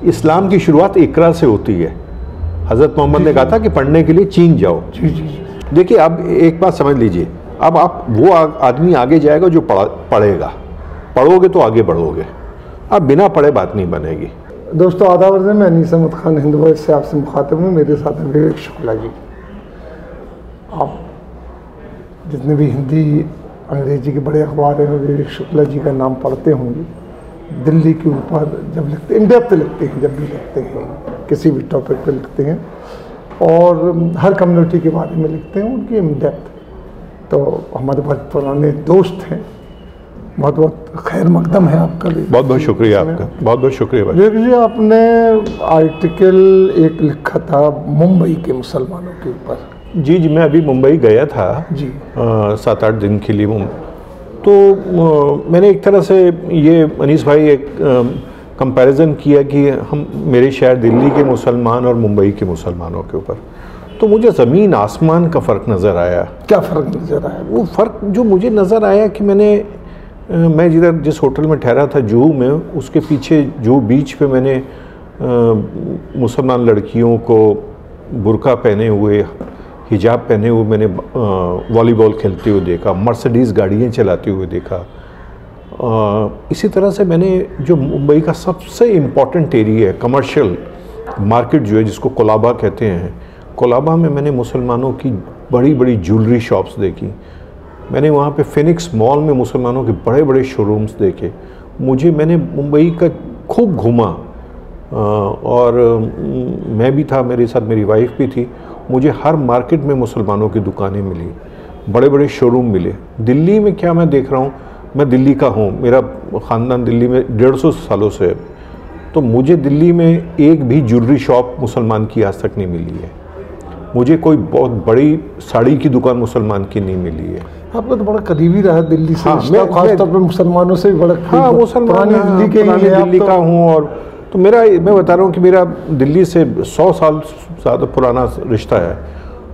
इस्लाम की शुरुआत इकरा से होती है। हज़रत मोहम्मद ने कहा था कि पढ़ने के लिए चीन जाओ। जी जी। देखिए अब एक बात समझ लीजिए, अब आप वो आदमी आगे जाएगा जो पढ़ेगा, पढ़ोगे तो आगे बढ़ोगे, अब बिना पढ़े बात नहीं बनेगी। दोस्तों आदाब, मैं अनीस अहमद खान हिंद वॉइस से आपसे मुखातिब हूँ। मेरे साथ हैं विवेक शुक्ला जी। आप जितने भी हिंदी अंग्रेजी के बड़े अखबार हैं विवेक शुक्ला जी का नाम पढ़ते होंगे। दिल्ली के ऊपर जब लिखते, इन डेप्थ लिखते हैं, जब भी लिखते हैं किसी भी टॉपिक पर लिखते हैं और हर कम्युनिटी के बारे में लिखते हैं, उनकी इन डेप्थ। तो हमारे बहुत पुराने दोस्त हैं, बहुत बहुत खैर मकदम है आपका भी। बहुत बहुत शुक्रिया आपका, बहुत बहुत शुक्रिया भाई। विवेक जी, आपने आर्टिकल एक लिखा था मुंबई के मुसलमानों के ऊपर। जी जी, मैं अभी मुंबई गया था जी 7-8 दिन के लिए। तो मैंने एक तरह से ये अनीस भाई एक कंपैरिजन किया कि हम मेरे शहर दिल्ली के मुसलमान और मुंबई के मुसलमानों के ऊपर, तो मुझे ज़मीन आसमान का फ़र्क नज़र आया। क्या फ़र्क नज़र आया? वो फ़र्क जो मुझे नज़र आया कि मैं जिस होटल में ठहरा था जुहू में, उसके पीछे जुहू बीच पे मैंने मुसलमान लड़कियों को बुर्का पहने हुए, हिजाब पहने हुए मैंने वॉलीबॉल खेलते हुए देखा, मर्सिडीज़ गाड़ियाँ चलाते हुए देखा। इसी तरह से मैंने जो मुंबई का सबसे इम्पॉर्टेंट एरिया है, कमर्शियल मार्केट जो है, जिसको कोलाबा कहते हैं, कोलाबा में मैंने मुसलमानों की बड़ी बड़ी ज्वेलरी शॉप्स देखी। मैंने वहाँ पे फिनिक्स मॉल में मुसलमानों के बड़े बड़े शोरूम्स देखे। मैंने मुंबई का खूब घूमा और मैं भी था, मेरे साथ मेरी वाइफ भी थी। मुझे हर मार्केट में मुसलमानों की दुकानें मिली, बड़े बड़े शोरूम मिले। दिल्ली में क्या मैं देख रहा हूँ, मैं दिल्ली का हूँ, मेरा ख़ानदान दिल्ली में 150 सालों से है, तो मुझे दिल्ली में एक भी ज्वेलरी शॉप मुसलमान की आज तक नहीं मिली है। मुझे कोई बहुत बड़ी साड़ी की दुकान मुसलमान की नहीं मिली है। आपका तो बड़ा करीबी रहा दिल्ली से। हाँ, मैं खासतौर पर मुसलमानों से भी बड़ा। हाँ, मुसलमान दिल्ली का हूँ। और तो मैं बता रहा हूँ कि मेरा दिल्ली से 100 साल ज़्यादा पुराना रिश्ता है।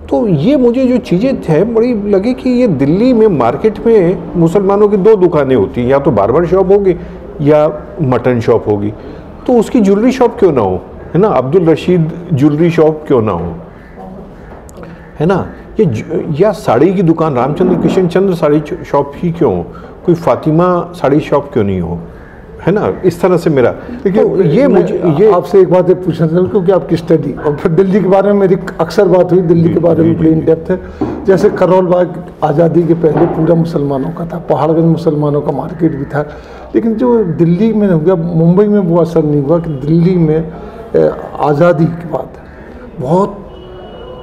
तो ये मुझे जो चीज़ें थे बड़ी लगी कि ये दिल्ली में मार्केट में मुसलमानों की 2 दुकानें होती हैं, या तो बार्बर शॉप होगी या मटन शॉप होगी, तो उसकी ज्वेलरी शॉप क्यों ना हो, है ना, अब्दुल रशीद ज्वेलरी शॉप क्यों ना हो, है ना, या साड़ी की दुकान रामचंद्र किशन चंद्र साड़ी शॉप ही क्यों हो, कोई फातिमा साड़ी शॉप क्यों नहीं हो, है ना। इस तरह से मेरा तो ये आपसे एक बात पूछना चाहूँ, क्योंकि आपकी स्टडी और फिर दिल्ली के बारे में मेरी अक्सर बात हुई, दिल्ली के बारे में बड़ी इन डेप्थ है। जैसे करोल बाग आज़ादी के पहले पूरा मुसलमानों का था, पहाड़गंज मुसलमानों का मार्केट भी था, लेकिन जो दिल्ली में हो गया, मुंबई में वो असर नहीं हुआ कि दिल्ली में आज़ादी के बाद बहुत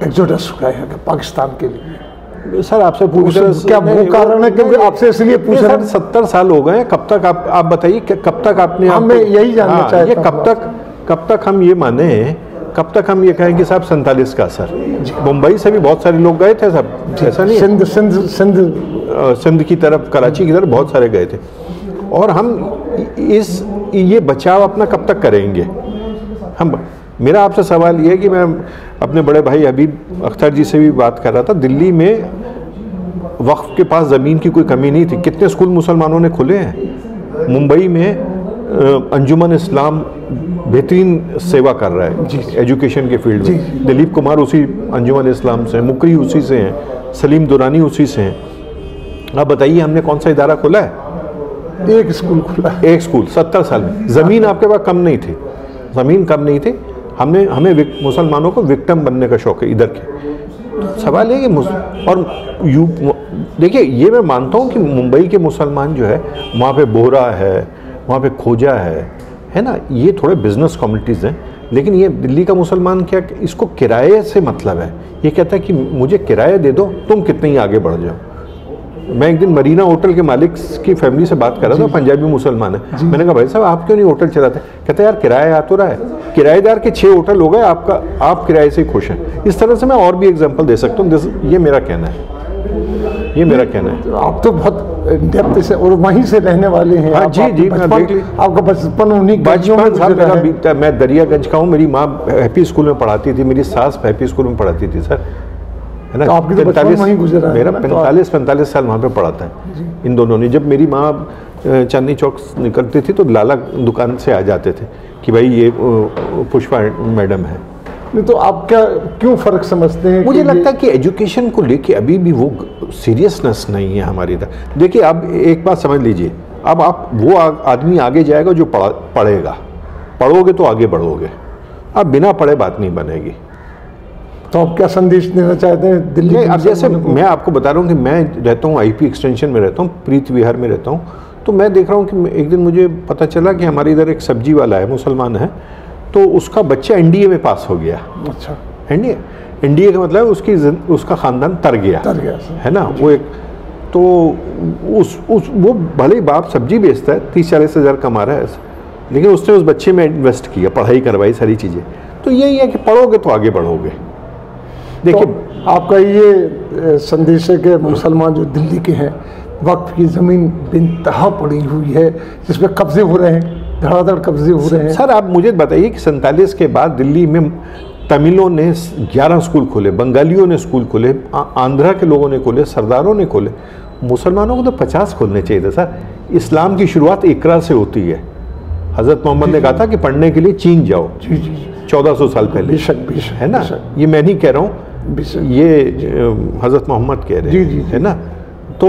एक्सोडस हुआ है पाकिस्तान के लिए। सर आपसे पूछ रहे क्या वो कारण है? क्योंकि आपसे इसलिए पूछ रहे हैं। 70 साल हो गए, कब तक आप बताइए, कब तक आपने, मैं यही जानना चाहता हूं, कब तक हम ये माने, कब तक हम ये कहें कि साहब 47 का असर। मुंबई से भी बहुत सारे लोग गए थे साहब, ऐसा नहीं, सिंध की तरफ, कराची की तरफ बहुत सारे गए थे। और हम ये बचाव अपना कब तक करेंगे? मेरा आपसे सवाल ये है कि मैं अपने बड़े भाई हबीब अख्तर जी से भी बात कर रहा था। दिल्ली में वक्फ के पास ज़मीन की कोई कमी नहीं थी, कितने स्कूल मुसलमानों ने खुले हैं। मुंबई में अंजुमन इस्लाम बेहतरीन सेवा कर रहा है एजुकेशन के फील्ड में। दिलीप कुमार उसी अंजुमन इस्लाम से, मुकरी उसी से हैं, सलीम दुरानी उसी से हैं। आप बताइए हमने कौन सा इदारा खोला है? एक स्कूल खुला है, एक स्कूल 70 साल में। ज़मीन आपके पास कम नहीं थी, ज़मीन कम नहीं थी। हमें मुसलमानों को विक्टिम बनने का शौक है इधर के। सवाल है कि और देखिए, ये मैं मानता हूँ कि मुंबई के मुसलमान जो है, वहाँ पे बोहरा है, वहाँ पे खोजा है ना, ये थोड़े बिजनेस कम्युनिटीज़ हैं। लेकिन ये दिल्ली का मुसलमान क्या, इसको किराए से मतलब है। ये कहता है कि मुझे किराया दे दो, तुम कितने ही आगे बढ़ जाओ। मैं एक दिन मरीना होटल के मालिक की फैमिली से बात कर रहा था, पंजाबी मुसलमान है। मैंने कहा भाई साहब आप क्यों नहीं होटल चलाते? कहते यार किराया आ तो रहा है, किराएदार के 6 होटल हो गए, आप किराए से ही खुश हैं। इस तरह से मैं और भी एग्जांपल दे सकता हूँ। ये मेरा कहना है, ये मेरा कहना है। आप तो बहुत डेप्थ से और वहीं से रहने वाले हैं। हाँ जी जी, मैं देख ली आपका बचपन उन्हीं गलियों में मेरा बीता। मैं दरियागंज का हूँ, मेरी माँ हैप्पी स्कूल में पढ़ाती थी, मेरी सास हैप्पी स्कूल में पढ़ाती थी सर, है ना। तो आपकी तो 45 वहीं गुजरा है। मेरा 45 साल वहाँ पे पढ़ा था इन दोनों ने। जब मेरी माँ चांदनी चौक निकलती थी तो लाला दुकान से आ जाते थे कि भाई ये पुष्पा मैडम है। नहीं तो आप क्या क्यों फ़र्क समझते हैं? मुझे लगता है कि एजुकेशन को लेके अभी भी वो सीरियसनेस नहीं है हमारी तरफ। देखिए अब एक बात समझ लीजिए, अब आप वो आदमी आगे जाएगा जो पढ़ेगा, पढ़ोगे तो आगे बढ़ोगे, अब बिना पढ़े बात नहीं बनेगी। तो आप क्या संदेश देना चाहते हैं दिल्ली? अब जैसे मैं आपको बता रहा हूँ कि मैं रहता हूँ आईपी एक्सटेंशन में रहता हूँ, प्रीत विहार में रहता हूँ, तो मैं देख रहा हूँ कि एक दिन मुझे पता चला कि हमारे इधर एक सब्जी वाला है, मुसलमान है, तो उसका बच्चा एनडीए में पास हो गया। अच्छा, एनडीए का मतलब उसका खानदान तर गया है ना। वो एक तो वो भले ही बाप सब्जी बेचता है, 30-40 हज़ार कमा रहा है, लेकिन उसने उस बच्चे में इन्वेस्ट किया, पढ़ाई करवाई, सारी चीज़ें। तो यही है कि पढ़ोगे तो आगे बढ़ोगे। देखिए तो आपका ये संदेश है कि मुसलमान जो दिल्ली के हैं, वक्फ की ज़मीन बेइंतहा पड़ी हुई है जिसमें कब्जे हो रहे हैं, धड़ाधड़ कब्जे हो रहे हैं। सर आप मुझे बताइए कि 47 के बाद दिल्ली में तमिलों ने 11 स्कूल खोले, बंगालियों ने स्कूल खोले, आंध्रा के लोगों ने खोले, सरदारों ने खोले, मुसलमानों को तो 50 खोलने चाहिए था सर। इस्लाम की शुरुआत इकरा से होती है। हज़रत मोहम्मद ने कहा था कि पढ़ने के लिए चीन जाओ, 1400 साल पहले, बेशक है ना। ये मैं नहीं कह रहा हूँ, ये हज़रत मोहम्मद कह रहे हैं, है ना। तो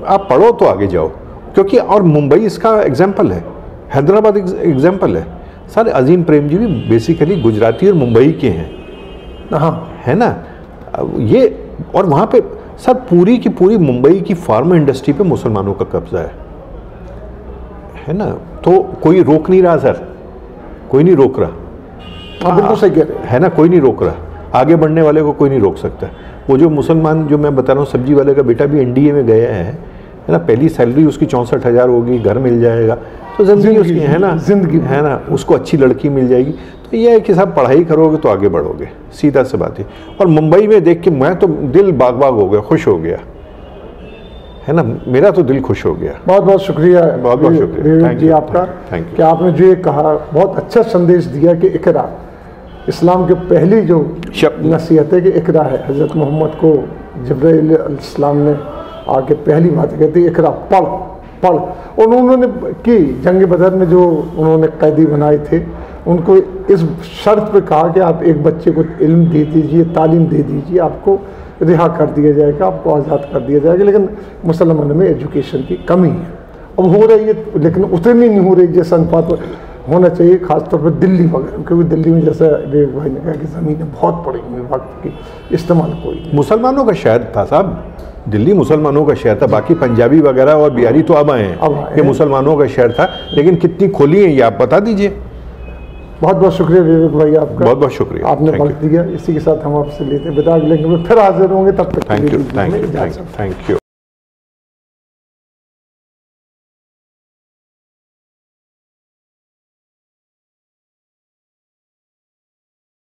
आप पढ़ो तो आगे जाओ, क्योंकि और मुंबई इसका एग्जाम्पल है, हैदराबाद एग्जाम्पल है। सर अजीम प्रेम जी भी बेसिकली गुजराती और मुंबई के हैं, हाँ, है ना। ये और वहाँ पे सर पूरी की पूरी मुंबई की फार्मा इंडस्ट्री पे मुसलमानों का कब्जा है ना। तो कोई रोक नहीं रहा सर, कोई नहीं रोक रहा। बिल्कुल सही कह रहे हैं, है ना, कोई नहीं रोक रहा। आगे बढ़ने वाले को कोई नहीं रोक सकता। वो जो मुसलमान जो मैं बता रहा हूँ, सब्जी वाले का बेटा भी एनडीए में गया है ना, पहली सैलरी उसकी 64,000 होगी, घर मिल जाएगा, तो जिंदगी उसकी है ना, जिंदगी है ना, उसको अच्छी लड़की मिल जाएगी। तो ये है कि साहब पढ़ाई करोगे तो आगे बढ़ोगे, सीधा सी बात है। और मुंबई में देख के मैं तो दिल बाग बाग हो गया, खुश हो गया, है ना, मेरा तो दिल खुश हो गया। बहुत बहुत शुक्रिया, बहुत बहुत शुक्रिया जी आपका, थैंक यू कि आपने जो ये कहा, बहुत अच्छा संदेश दिया कि इकरा इस्लाम की पहली जो नसीहत है कि इकरा है। हज़रत मोहम्मद को जिब्राइल अलैहिस्सलाम ने आके पहली बात कहती इकरा, पढ़ पढ़। और उन्होंने की जंग बदर में जो उन्होंने कैदी बनाए थे, उनको इस शर्त पे कहा कि आप एक बच्चे को इल्म दे दीजिए, तालीम दे दीजिए, आपको रिहा कर दिया जाएगा, आपको आज़ाद कर दिया जाएगा। लेकिन मुसलमानों में एजुकेशन की कमी है, अब हो रही है, लेकिन उतनी नहीं हो रही जैसा अनुपात होना चाहिए, खासतौर पर दिल्ली वगैरह। क्योंकि दिल्ली में जैसा विवेक भाई ने कहा कि ज़मीनें बहुत पड़ी हुई, वक्त की इस्तेमाल कोई नहीं। मुसलमानों का शहर था साहब, दिल्ली मुसलमानों का शहर था। बाकी पंजाबी वगैरह और बिहारी तो अब आए हैं, ये मुसलमानों का शहर था। लेकिन कितनी खोली है ये आप बता दीजिए। बहुत बहुत शुक्रिया विवेक भाई आपका, बहुत बहुत शुक्रिया, आपने वक्त दिया। इसी के साथ हम आपसे लेते विदा लेंगे, फिर हाजिर होंगे, तब तक थैंक यू।